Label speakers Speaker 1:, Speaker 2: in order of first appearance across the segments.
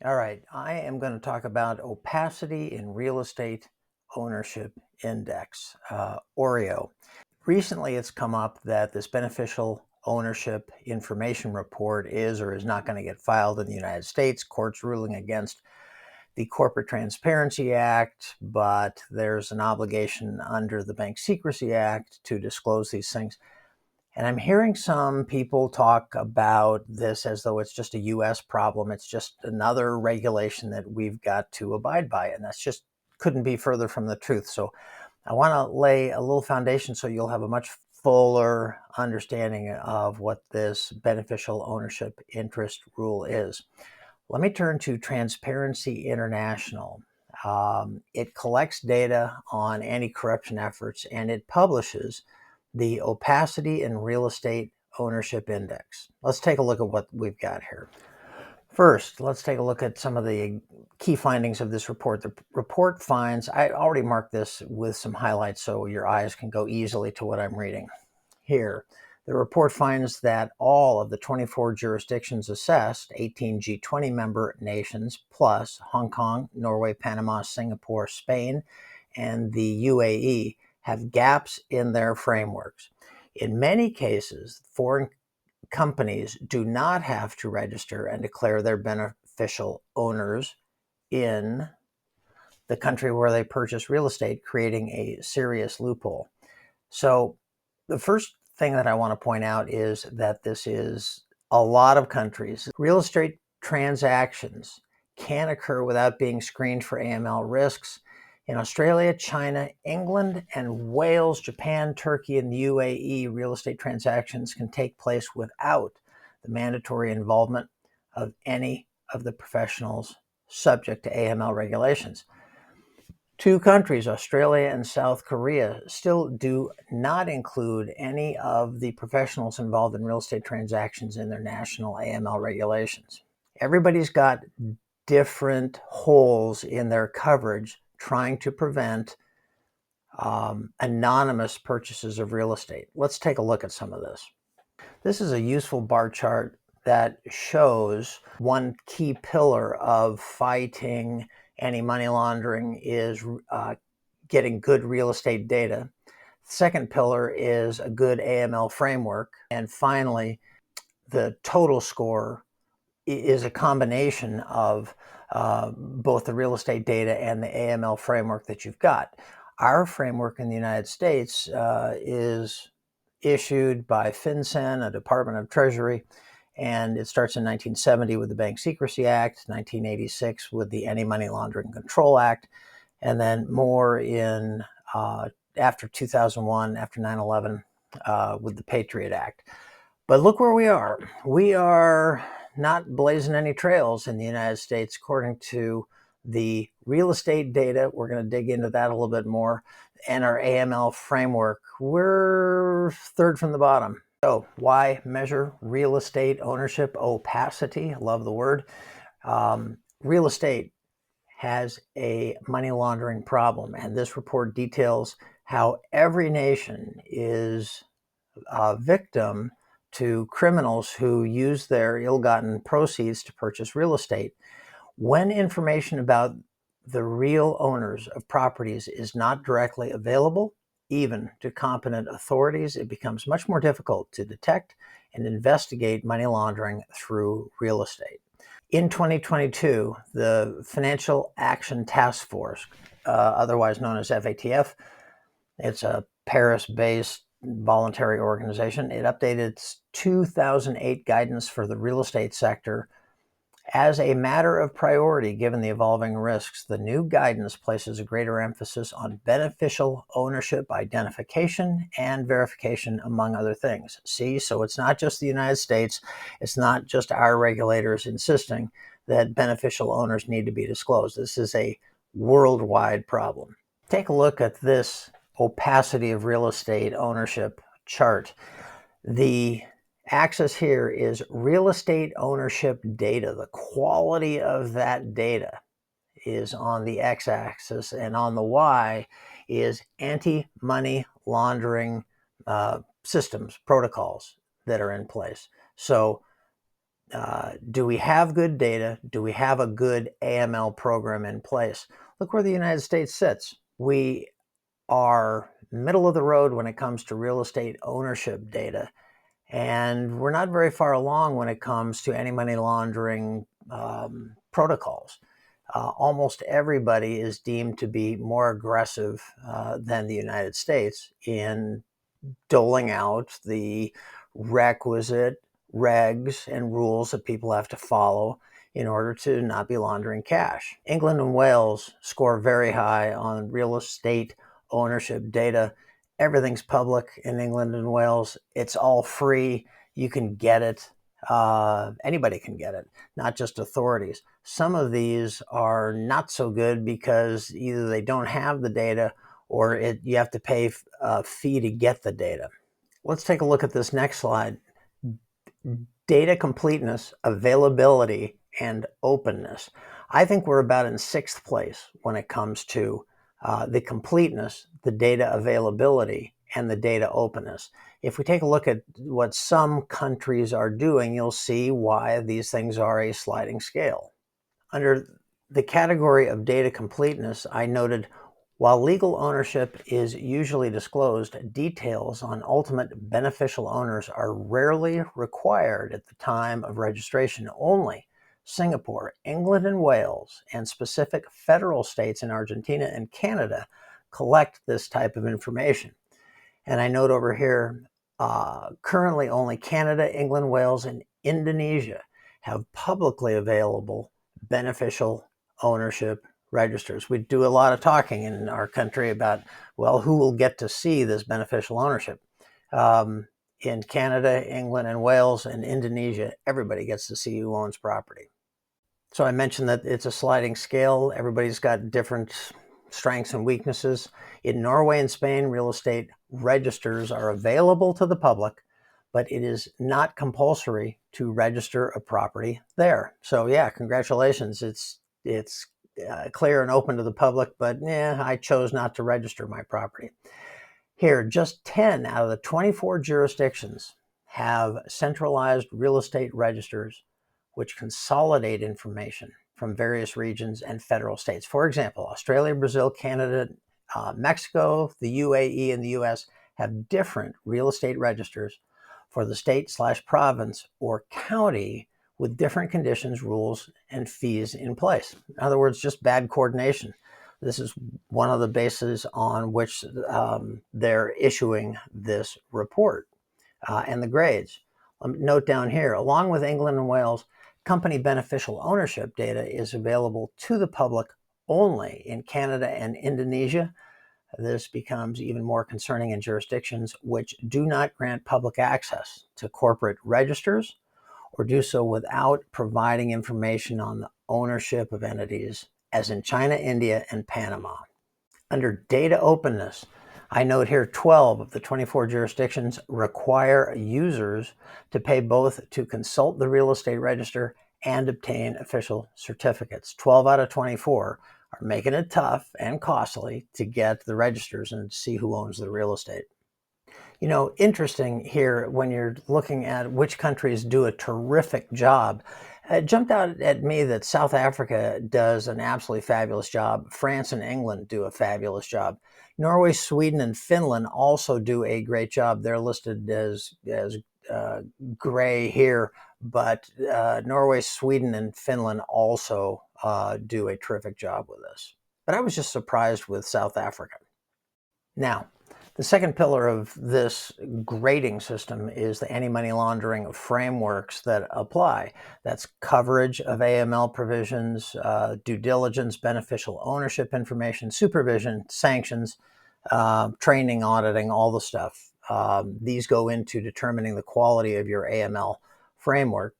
Speaker 1: All right, I am going to talk about opacity in real estate ownership index, OREO. Recently, it's come up that this beneficial ownership information report is or is not going to get filed in the United States. Courts ruling against the Corporate Transparency Act, but there's an obligation under the Bank Secrecy Act to disclose these things. And I'm hearing some people talk about this as though it's just a US problem. It's just another regulation that we've got to abide by. And that's just couldn't be further from the truth. So I want to lay a little foundation so you'll have a much fuller understanding of what this beneficial ownership interest rule is. Let me turn to Transparency International. It collects data on anti-corruption efforts and it publishes the Opacity in Real Estate Ownership Index. Let's take a look at what we've got here. First, let's take a look at some of the key findings of this report. The report finds, I already marked this with some highlights so your eyes can go easily to what I'm reading here. The report finds that all of the 24 jurisdictions assessed, 18 G20 member nations, plus Hong Kong, Norway, Panama, Singapore, Spain, and the UAE, have gaps in their frameworks. In many cases, foreign companies do not have to register and declare their beneficial owners in the country where they purchase real estate, creating a serious loophole. So the first thing that I want to point out is that this is a lot of countries. Real estate transactions can occur without being screened for AML risks. In Australia, China, England, and Wales, Japan, Turkey, and the UAE, real estate transactions can take place without the mandatory involvement of any of the professionals subject to AML regulations. Two countries, Australia and South Korea, still do not include any of the professionals involved in real estate transactions in their national AML regulations. Everybody's got different holes in their coverage trying to prevent anonymous purchases of real estate. Let's take a look at some of this. This is a useful bar chart that shows one key pillar of fighting anti-money laundering is getting good real estate data. The second pillar is a good AML framework. And finally, the total score is a combination of both the real estate data and the AML framework that you've got. Our framework in the United States is issued by FinCEN, a Department of Treasury, and it starts in 1970 with the Bank Secrecy Act, 1986 with the Anti-Money Laundering Control Act, and then more in after 2001, after 9/11, with the Patriot Act. But look where we are. We are not blazing any trails in the United States according to the real estate data. We're going to dig into that a little bit more. And our AML framework, we're third from the bottom. So why measure real estate ownership opacity? I love the word. Real estate has a money laundering problem, and this report details how every nation is a victim to criminals who use their ill-gotten proceeds to purchase real estate. When information about the real owners of properties is not directly available, even to competent authorities, it becomes much more difficult to detect and investigate money laundering through real estate. In 2022, the Financial Action Task Force, otherwise known as FATF, it's a Paris-based voluntary organization. It updated its 2008 guidance for the real estate sector as a matter of priority given the evolving risks. The new guidance places a greater emphasis on beneficial ownership identification and verification, among other things. See, so it's not just the United States, it's not just our regulators insisting that beneficial owners need to be disclosed. This is a worldwide problem. Take a look at this opacity of real estate ownership chart. The axis here is real estate ownership data. The quality of that data is on the x-axis, and on the y is anti-money laundering systems, protocols that are in place. So Do we have good data? Do we have a good AML program in place? Look where the United States sits. We are middle of the road when it comes to real estate ownership data. And we're not very far along when it comes to anti-money laundering protocols. Almost everybody is deemed to be more aggressive than the United States in doling out the requisite regs and rules that people have to follow in order to not be laundering cash. England and Wales score very high on real estate ownership data. Everything's public in England and Wales. It's all free. You can get it. Anybody can get it, not just authorities. Some of these are not so good because either they don't have the data or you have to pay a fee to get the data. Let's take a look at this next slide. Data completeness, availability, and openness. I think we're about in sixth place when it comes to the completeness, the data availability, and the data openness. If we take a look at what some countries are doing, you'll see why these things are a sliding scale. Under the category of data completeness, I noted while legal ownership is usually disclosed, details on ultimate beneficial owners are rarely required at the time of registration. Only Singapore, England and Wales, and specific federal states in Argentina and Canada collect this type of information. And I note over here, currently only Canada, England, Wales, and Indonesia have publicly available beneficial ownership registers. We do a lot of talking in our country about, well, who will get to see this beneficial ownership? In Canada, England, and Wales, and Indonesia, everybody gets to see who owns property. So I mentioned that it's a sliding scale. Everybody's got different strengths and weaknesses. In Norway and Spain, real estate registers are available to the public, but it is not compulsory to register a property there. So yeah, congratulations. It's clear and open to the public, but I chose not to register my property. Here, just 10 out of the 24 jurisdictions have centralized real estate registers which consolidate information from various regions and federal states. For example, Australia, Brazil, Canada, Mexico, the UAE, and the US have different real estate registers for the state/province or county with different conditions, rules, and fees in place. In other words, just bad coordination. This is one of the bases on which they're issuing this report and the grades. Note down here, along with England and Wales, company beneficial ownership data is available to the public only in Canada and Indonesia. This becomes even more concerning in jurisdictions which do not grant public access to corporate registers or do so without providing information on the ownership of entities, as in China, India, and Panama. Under data openness, I note here 12 of the 24 jurisdictions require users to pay both to consult the real estate register and obtain official certificates. 12 out of 24 are making it tough and costly to get the registers and see who owns the real estate. You know, interesting here when you're looking at which countries do a terrific job. It jumped out at me that South Africa does an absolutely fabulous job. France and England do a fabulous job. Norway, Sweden, and Finland also do a great job. They're listed as gray here, but Norway, Sweden, and Finland also do a terrific job with this. But I was just surprised with South Africa. Now, the second pillar of this grading system is the anti-money laundering frameworks that apply. That's coverage of AML provisions, due diligence, beneficial ownership information, supervision, sanctions, training, auditing, all the stuff. These go into determining the quality of your AML framework.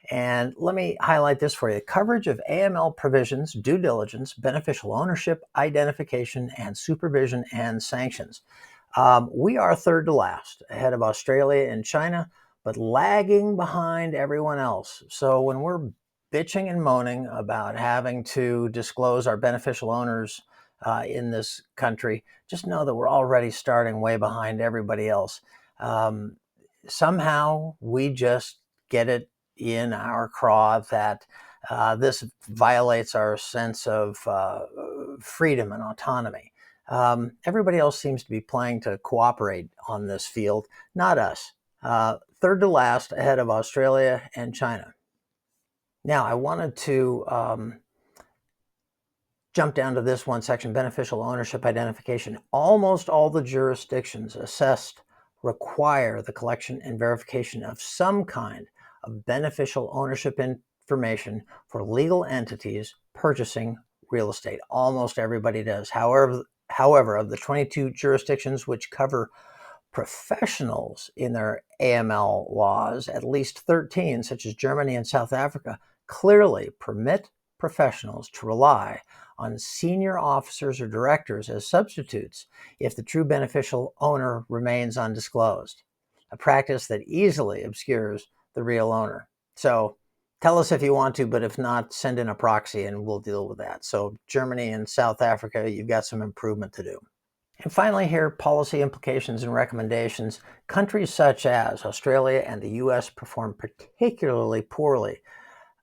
Speaker 1: And let me highlight this for you. Coverage of AML provisions, due diligence, beneficial ownership, identification, and supervision and sanctions. We are third to last, ahead of Australia and China, but lagging behind everyone else. So when we're bitching and moaning about having to disclose our beneficial owners in this country, just know that we're already starting way behind everybody else. Somehow we just get it in our craw that this violates our sense of freedom and autonomy. Everybody else seems to be playing to cooperate on this field, not us. Third to last, ahead of Australia and China. Now, I wanted to jump down to this one section, beneficial ownership identification. Almost all the jurisdictions assessed require the collection and verification of some kind of beneficial ownership information for legal entities purchasing real estate. Almost everybody does. However, of the 22 jurisdictions which cover professionals in their AML laws, at least 13, such as Germany and South Africa, clearly permit professionals to rely on senior officers or directors as substitutes if the true beneficial owner remains undisclosed, a practice that easily obscures the real owner. So tell us if you want to, but if not, send in a proxy and we'll deal with that. So Germany and South Africa, you've got some improvement to do. And finally here, policy implications and recommendations. Countries such as Australia and the US perform particularly poorly,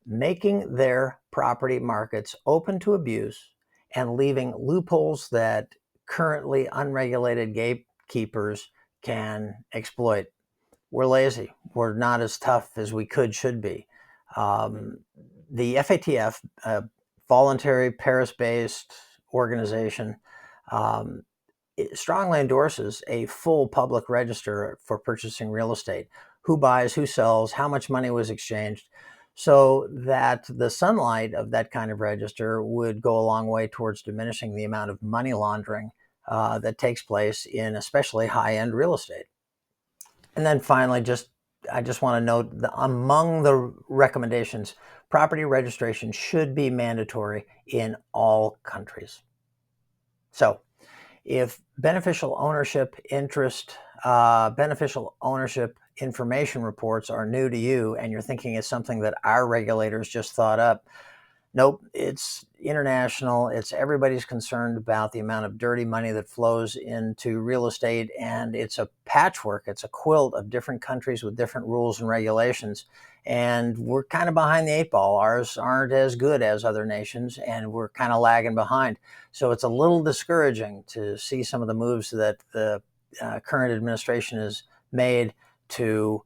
Speaker 1: making their property markets open to abuse and leaving loopholes that currently unregulated gatekeepers can exploit. We're lazy. We're not as tough as we should be. The FATF, a voluntary Paris-based organization, it strongly endorses a full public register for purchasing real estate. Who buys, who sells, how much money was exchanged, so that the sunlight of that kind of register would go a long way towards diminishing the amount of money laundering that takes place in especially high-end real estate. And then finally, I just want to note that among the recommendations, property registration should be mandatory in all countries. So if beneficial ownership information reports are new to you and you're thinking it's something that our regulators just thought up, nope, it's international. It's everybody's concerned about the amount of dirty money that flows into real estate, and it's a patchwork. It's a quilt of different countries with different rules and regulations. And we're kind of behind the eight ball. Ours aren't as good as other nations, and we're kind of lagging behind. So it's a little discouraging to see some of the moves that the current administration has made to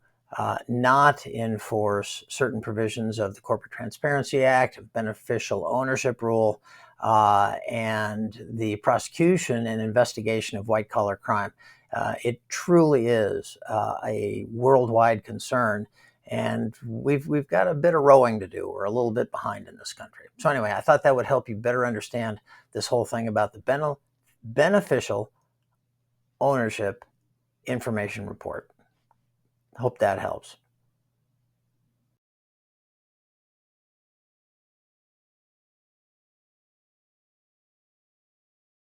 Speaker 1: not enforce certain provisions of the Corporate Transparency Act, beneficial ownership rule, and the prosecution and investigation of white-collar crime. It truly is a worldwide concern, and we've got a bit of rowing to do. We're a little bit behind in this country. So anyway, I thought that would help you better understand this whole thing about the beneficial ownership information report. Hope that helps.